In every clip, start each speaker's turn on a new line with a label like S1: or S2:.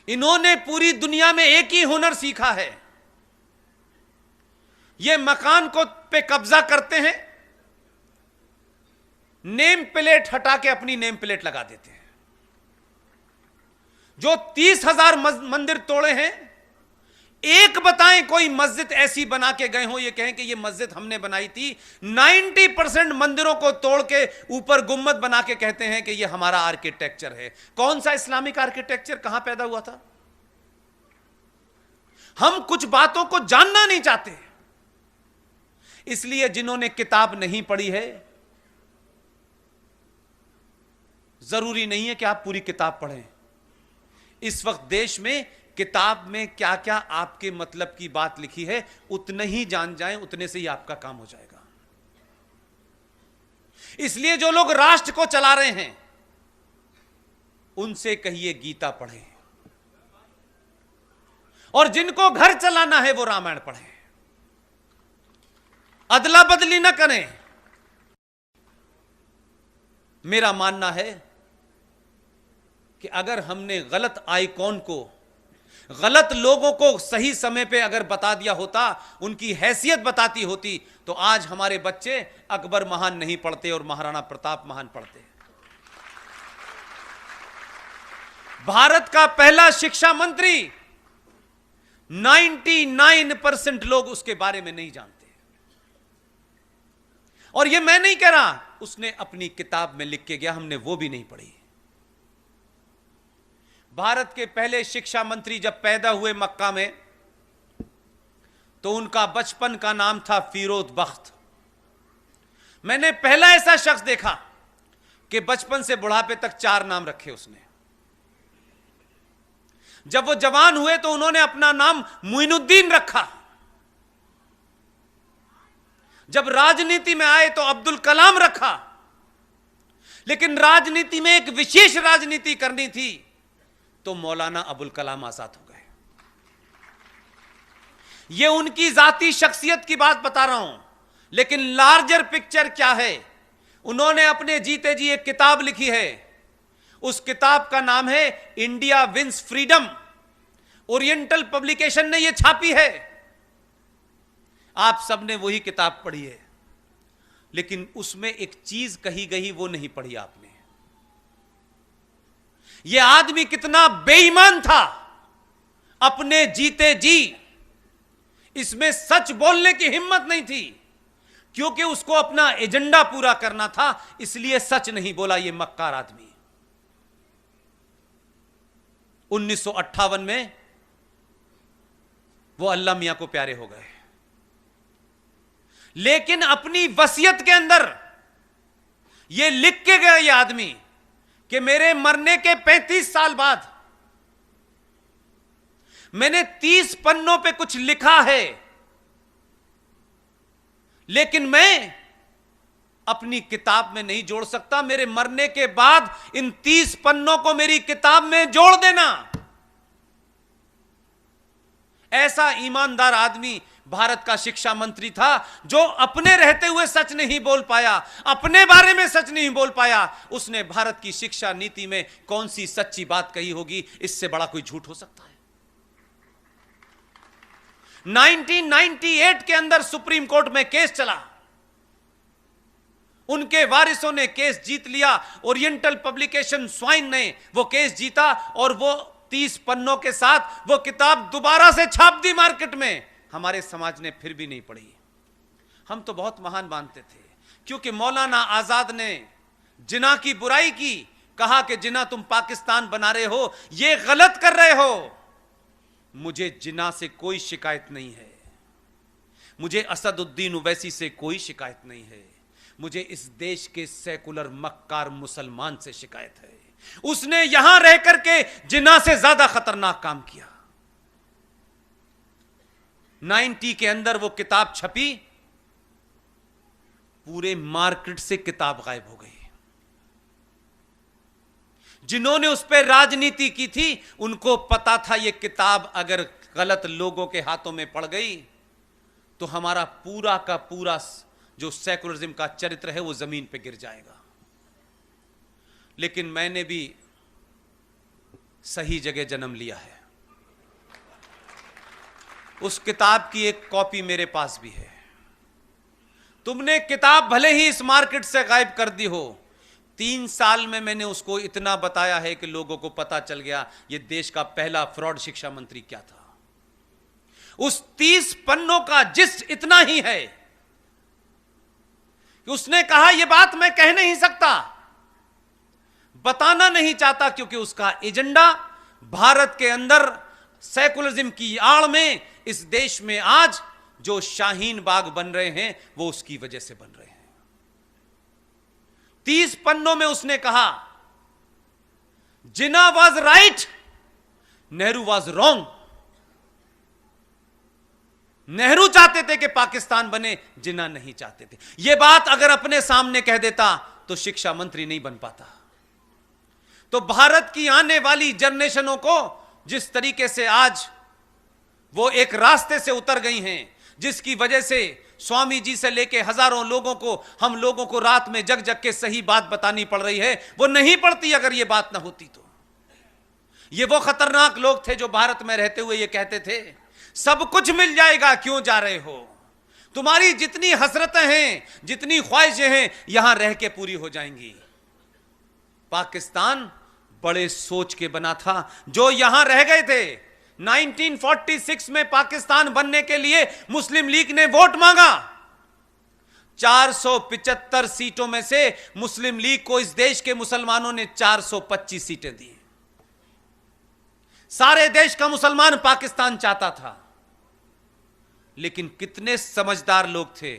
S1: इन्होंने पूरी दुनिया में एक ही हुनर सीखा है, ये मकान को पे कब्जा करते हैं, नेम प्लेट हटा के अपनी नेम प्लेट लगा देते हैं। जो 30,000 मंदिर तोड़े हैं, एक बताएं कोई मस्जिद ऐसी बना के गए हो ये कहें कि ये मस्जिद हमने बनाई थी। 90% मंदिरों को तोड़ के ऊपर गुम्मद बना के कहते हैं कि ये हमारा आर्किटेक्चर है। कौन सा इस्लामिक आर्किटेक्चर कहां पैदा हुआ था? हम कुछ बातों को जानना नहीं चाहते, इसलिए जिन्होंने किताब नहीं पढ़ी है, जरूरी नहीं है कि आप पूरी किताब पढ़ें। इस वक्त देश में किताब में क्या क्या आपके मतलब की बात लिखी है उतने ही जान जाएं, उतने से ही आपका काम हो जाएगा। इसलिए जो लोग राष्ट्र को चला रहे हैं उनसे कहिए गीता पढ़ें, और जिनको घर चलाना है वो रामायण पढ़ें। अदला बदली ना करें। मेरा मानना है कि अगर हमने गलत आइकॉन को, गलत लोगों को सही समय पे अगर बता दिया होता, उनकी हैसियत बताती होती, तो आज हमारे बच्चे अकबर महान नहीं पढ़ते और महाराणा प्रताप महान पढ़ते। भारत का पहला शिक्षा मंत्री 99% लोग उसके बारे में नहीं जानते। और यह मैं नहीं कह रहा, उसने अपनी किताब में लिख के गया, हमने वो भी नहीं पढ़ी। भारत के पहले शिक्षा मंत्री जब पैदा हुए मक्का में, तो उनका बचपन का नाम था फिरोज बख्त। मैंने पहला ऐसा शख्स देखा कि बचपन से बुढ़ापे तक 4 नाम रखे उसने। जब वो जवान हुए तो उन्होंने अपना नाम मुइनुद्दीन रखा। जब राजनीति में आए तो अब्दुल कलाम रखा। लेकिन राजनीति में एक विशेष राजनीति करनी थी तो मौलाना अबुल कलाम आजाद हो गए। यह उनकी जाती शख्सियत की बात बता रहा हूं, लेकिन लार्जर पिक्चर क्या है, उन्होंने अपने जीते जी एक किताब लिखी है। उस किताब का नाम है India wins freedom. Oriental Publication ने यह छापी है। आप सबने वही किताब पढ़ी है, लेकिन उसमें एक चीज कही गई वो नहीं पढ़ी आपने। यह आदमी कितना बेईमान था, अपने जीते जी इसमें सच बोलने की हिम्मत नहीं थी, क्योंकि उसको अपना एजेंडा पूरा करना था, इसलिए सच नहीं बोला। यह मक्कार आदमी 1958 में वो अल्लाह मियां को प्यारे हो गए, लेकिन अपनी वसीयत के अंदर यह लिख के गया यह आदमी कि मेरे मरने के 35 साल बाद मैंने 30 पन्नों पे कुछ लिखा है, लेकिन मैं अपनी किताब में नहीं जोड़ सकता। मेरे मरने के बाद इन 30 पन्नों को मेरी किताब में जोड़ देना। ऐसा ईमानदार आदमी भारत का शिक्षा मंत्री था, जो अपने रहते हुए सच नहीं बोल पाया, अपने बारे में सच नहीं बोल पाया। उसने भारत की शिक्षा नीति में कौन सी सच्ची बात कही होगी, इससे बड़ा कोई झूठ हो सकता है? 1998 के अंदर सुप्रीम कोर्ट में केस चला, उनके वारिसों ने केस जीत लिया। ओरिएंटल पब्लिकेशन स्वाइन ने वो केस जीता और वो 30 पन्नों के साथ वो किताब दोबारा से छाप दी मार्केट में। हमारे समाज ने फिर भी नहीं पढ़ी। हम तो बहुत महान मानते थे, क्योंकि मौलाना आजाद ने जिना की बुराई की, कहा कि जिना तुम पाकिस्तान बना रहे हो, ये गलत कर रहे हो। मुझे जिना से कोई शिकायत नहीं है, मुझे असदुद्दीन ओवैसी से कोई शिकायत नहीं है, मुझे इस देश के सेकुलर मक्कार मुसलमान से शिकायत है। उसने यहां रह करके जिना से ज्यादा खतरनाक काम किया। 90 के अंदर वो किताब छपी, पूरे मार्केट से किताब गायब हो गई। जिन्होंने उस पर राजनीति की थी उनको पता था ये किताब अगर गलत लोगों के हाथों में पड़ गई तो हमारा पूरा का पूरा जो सेकुलरिज्म का चरित्र है वो जमीन पे गिर जाएगा। लेकिन मैंने भी सही जगह जन्म लिया है। उस किताब की एक कॉपी मेरे पास भी है। तुमने किताब भले ही इस मार्केट से गायब कर दी हो, 3 साल में मैंने उसको इतना बताया है कि लोगों को पता चल गया ये देश का पहला फ्रॉड शिक्षा मंत्री क्या था। उस 30 पन्नों का जिस्ट इतना ही है कि उसने कहा यह बात मैं कह नहीं सकता, बताना नहीं चाहता, क्योंकि उसका एजेंडा भारत के अंदर सेकुलरिज्म की आड़ में इस देश में आज जो शाहीन बाग बन रहे हैं वो उसकी वजह से बन रहे हैं। 30 पन्नों में उसने कहा Jinnah was right, Nehru was wrong. Nehru चाहते थे कि पाकिस्तान बने, जिन्ना नहीं चाहते थे। यह बात अगर अपने सामने कह देता तो शिक्षा मंत्री नहीं बन पाता। तो भारत की आने वाली जनरेशनों को जिस तरीके से आज वो एक रास्ते से उतर गई हैं, जिसकी वजह से स्वामी जी से लेके हजारों लोगों को, हम लोगों को रात में जग जग के सही बात बतानी पड़ रही है, वो नहीं पड़ती अगर ये बात ना होती तो। ये वो खतरनाक लोग थे जो भारत में रहते हुए ये कहते थे सब कुछ मिल जाएगा, क्यों जा रहे हो, तुम्हारी जितनी हसरतें हैं, जितनी ख्वाहिशें हैं, यहां रह के पूरी हो जाएंगी। पाकिस्तान बड़े सोच के बना था जो यहां रह गए थे। 1946 में पाकिस्तान बनने के लिए मुस्लिम लीग ने वोट मांगा। 475 सीटों में से मुस्लिम लीग को इस देश के मुसलमानों ने 425 सीटें दी। सारे देश का मुसलमान पाकिस्तान चाहता था, लेकिन कितने समझदार लोग थे,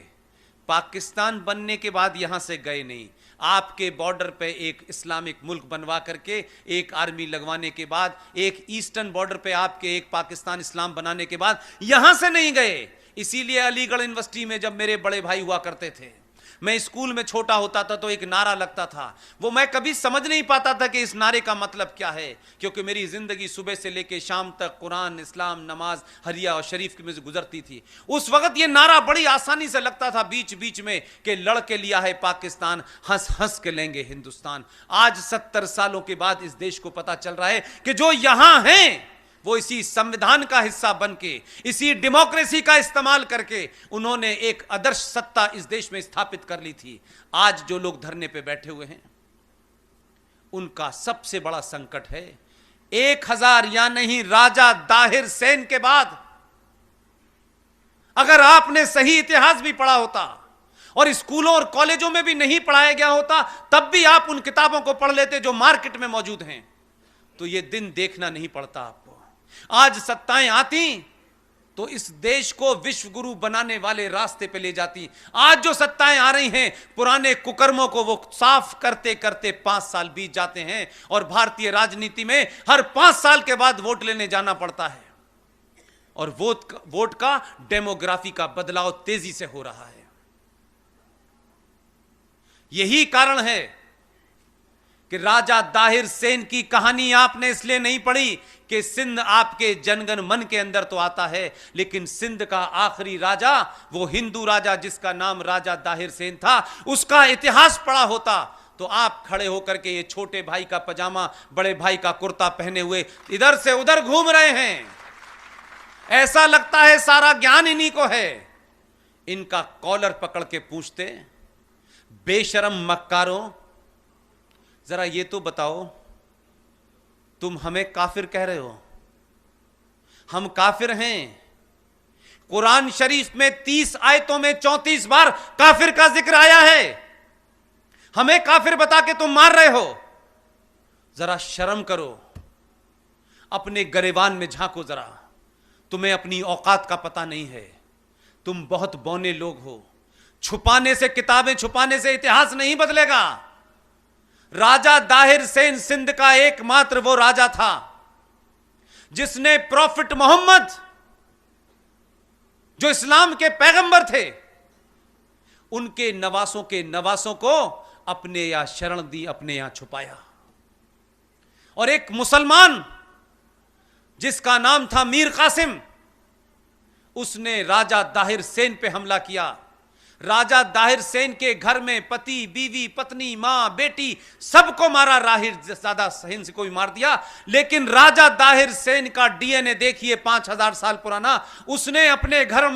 S1: पाकिस्तान बनने के बाद यहां से गए नहीं। आपके बॉर्डर पे एक इस्लामिक मुल्क बनवा करके, एक आर्मी लगवाने के बाद, एक ईस्टर्न बॉर्डर पे आपके एक पाकिस्तान इस्लाम बनाने के बाद यहां से नहीं गए। इसीलिए अलीगढ़ यूनिवर्सिटी में जब मेरे बड़े भाई हुआ करते थे, मैं स्कूल में छोटा होता था तो एक नारा लगता था, वो मैं कभी समझ नहीं पाता था कि इस नारे का मतलब क्या है, क्योंकि मेरी जिंदगी सुबह से लेकर शाम तक कुरान, इस्लाम, नमाज, हरिया और शरीफ में गुजरती थी। उस वक्त ये नारा बड़ी आसानी से लगता था बीच बीच में कि लड़ के लिया है पाकिस्तान, हंस हंस के लेंगे हिंदुस्तान। आज 70 सालों के बाद इस देश को पता चल रहा है कि जो यहां हैं वो इसी संविधान का हिस्सा बनके, इसी डेमोक्रेसी का इस्तेमाल करके उन्होंने एक आदर्श सत्ता इस देश में स्थापित कर ली थी। आज जो लोग धरने पे बैठे हुए हैं उनका सबसे बड़ा संकट है 1000 या नहीं राजा दाहिर सेन के बाद अगर आपने सही इतिहास भी पढ़ा होता और स्कूलों और कॉलेजों में भी नहीं पढ़ाया गया होता, तब भी आप उन किताबों को पढ़ लेते जो मार्केट में मौजूद हैं, तो यह दिन देखना नहीं पड़ता आपको। आज सत्ताएं आती तो इस देश को विश्व गुरु बनाने वाले रास्ते पे ले जाती। आज जो सत्ताएं आ रही हैं, पुराने कुकर्मों को वो साफ करते करते 5 साल बीत जाते हैं और भारतीय राजनीति में हर 5 साल के बाद वोट लेने जाना पड़ता है और वोट का डेमोग्राफी का बदलाव तेजी से हो रहा है। यही कारण है कि राजा दाहिर सेन की कहानी आपने इसलिए नहीं पढ़ी कि सिंध आपके जनगण मन के अंदर तो आता है, लेकिन सिंध का आखिरी राजा, वो हिंदू राजा जिसका नाम राजा दाहिर सेन था, उसका इतिहास पढ़ा होता तो आप खड़े होकर के ये छोटे भाई का पजामा, बड़े भाई का कुर्ता पहने हुए इधर से उधर घूम रहे हैं। ऐसा लगता है सारा ज्ञान इन्हीं को है। इनका कॉलर पकड़ के पूछते, बेशरम मक्कारों, जरा ये तो बताओ, तुम हमें काफिर कह रहे हो? हम काफिर हैं। कुरान शरीफ में 30 आयतों में 34 बार काफिर का जिक्र आया है। हमें काफिर बता के तुम मार रहे हो? जरा शर्म करो, अपने गरेबान में झांको जरा। तुम्हें अपनी औकात का पता नहीं है। तुम बहुत बौने लोग हो। छुपाने से, किताबें छुपाने से इतिहास नहीं बदलेगा। राजा दाहिर सेन सिंध का एकमात्र वो राजा था जिसने प्रॉफिट मोहम्मद, जो इस्लाम के पैगंबर थे, उनके नवासों के नवासों को अपने यहां शरण दी, अपने यहां छुपाया। और एक मुसलमान जिसका नाम था मीर कासिम, उसने राजा दाहिर सेन पे हमला किया। राजा दाहिर सेन के घर में पति बीवी पत्नी मां बेटी सबको मारा, राहिर ज्यादा हिंस को भी मार दिया। लेकिन राजा दाहिर सेन का डीएनए देखिए 5000 साल पुराना, उसने अपने घर में